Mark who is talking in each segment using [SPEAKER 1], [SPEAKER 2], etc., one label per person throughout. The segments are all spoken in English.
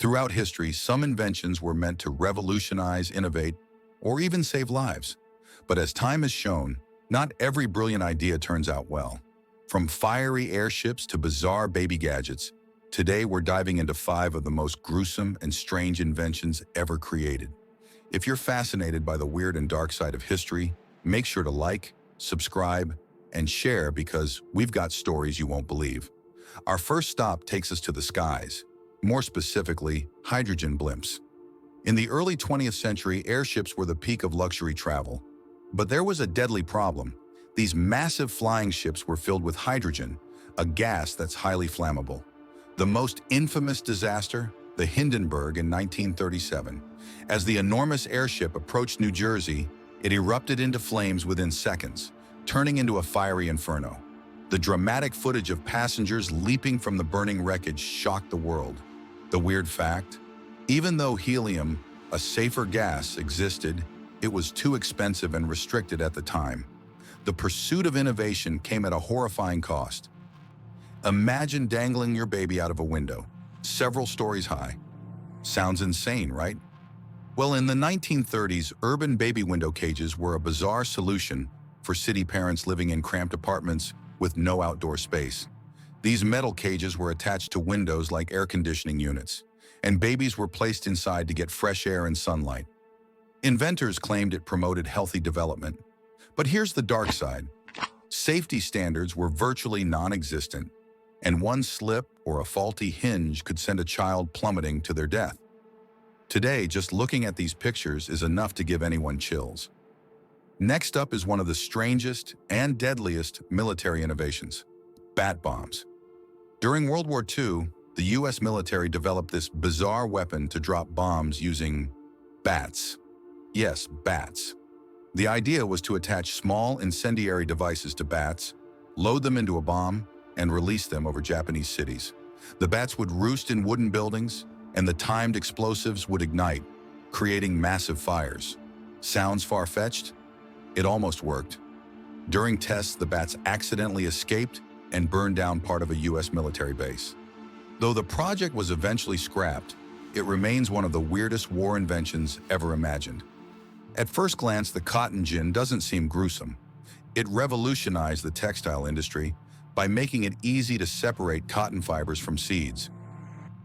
[SPEAKER 1] Throughout history, some inventions were meant to revolutionize, innovate, or even save lives. But as time has shown, not every brilliant idea turns out well. From fiery airships to bizarre baby gadgets, today we're diving into 5 of the most gruesome and strange inventions ever created. If you're fascinated by the weird and dark side of history, make sure to like, subscribe, and share because we've got stories you won't believe. Our first stop takes us to the skies, more specifically, hydrogen blimps. In the early 20th century, airships were the peak of luxury travel. But there was a deadly problem. These massive flying ships were filled with hydrogen, a gas that's highly flammable. The most infamous disaster, the Hindenburg in 1937. As the enormous airship approached New Jersey, it erupted into flames within seconds, turning into a fiery inferno. The dramatic footage of passengers leaping from the burning wreckage shocked the world. The weird fact? Even though helium, a safer gas, existed, it was too expensive and restricted at the time. The pursuit of innovation came at a horrifying cost. Imagine dangling your baby out of a window, several stories high. Sounds insane, right? Well, in the 1930s, urban baby window cages were a bizarre solution for city parents living in cramped apartments with no outdoor space. These metal cages were attached to windows like air conditioning units, and babies were placed inside to get fresh air and sunlight. Inventors claimed it promoted healthy development. But here's the dark side. Safety standards were virtually non-existent, and one slip or a faulty hinge could send a child plummeting to their death. Today, just looking at these pictures is enough to give anyone chills. Next up is one of the strangest and deadliest military innovations, bat bombs. During World War II, the US military developed this bizarre weapon to drop bombs using bats. Yes, bats. The idea was to attach small incendiary devices to bats, load them into a bomb, and release them over Japanese cities. The bats would roost in wooden buildings, and the timed explosives would ignite, creating massive fires. Sounds far-fetched? It almost worked. During tests, the bats accidentally escaped and burned down part of a US military base. Though the project was eventually scrapped, it remains one of the weirdest war inventions ever imagined. At first glance, the cotton gin doesn't seem gruesome. It revolutionized the textile industry by making it easy to separate cotton fibers from seeds.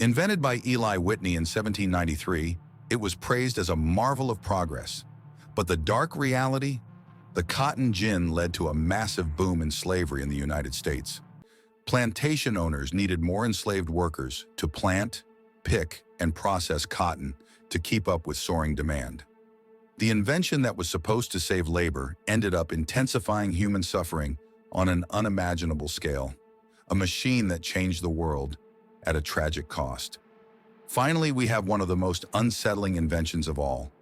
[SPEAKER 1] Invented by Eli Whitney in 1793, it was praised as a marvel of progress. But the dark reality? The cotton gin led to a massive boom in slavery in the United States. Plantation owners needed more enslaved workers to plant, pick, and process cotton to keep up with soaring demand. The invention that was supposed to save labor ended up intensifying human suffering on an unimaginable scale, a machine that changed the world at a tragic cost. Finally, we have one of the most unsettling inventions of all,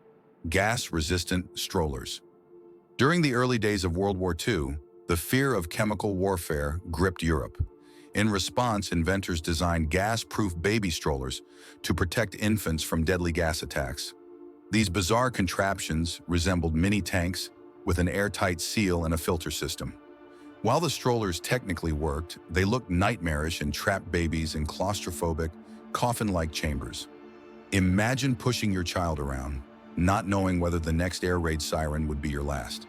[SPEAKER 1] gas-resistant strollers. During the early days of World War II, the fear of chemical warfare gripped Europe. In response, inventors designed gas-proof baby strollers to protect infants from deadly gas attacks. These bizarre contraptions resembled mini tanks with an airtight seal and a filter system. While the strollers technically worked, they looked nightmarish and trapped babies in claustrophobic, coffin-like chambers. Imagine pushing your child around, not knowing whether the next air raid siren would be your last.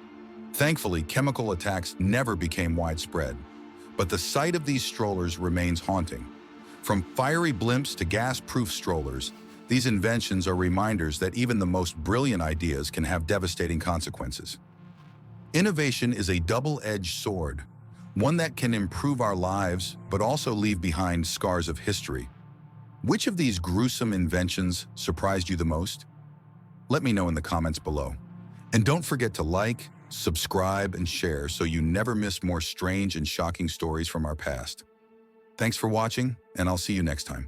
[SPEAKER 1] Thankfully, chemical attacks never became widespread, but the sight of these strollers remains haunting. From fiery blimps to gas-proof strollers, these inventions are reminders that even the most brilliant ideas can have devastating consequences. Innovation is a double-edged sword, one that can improve our lives but also leave behind scars of history. Which of these gruesome inventions surprised you the most? Let me know in the comments below. And don't forget to like, subscribe, and share so you never miss more strange and shocking stories from our past. Thanks for watching, and I'll see you next time.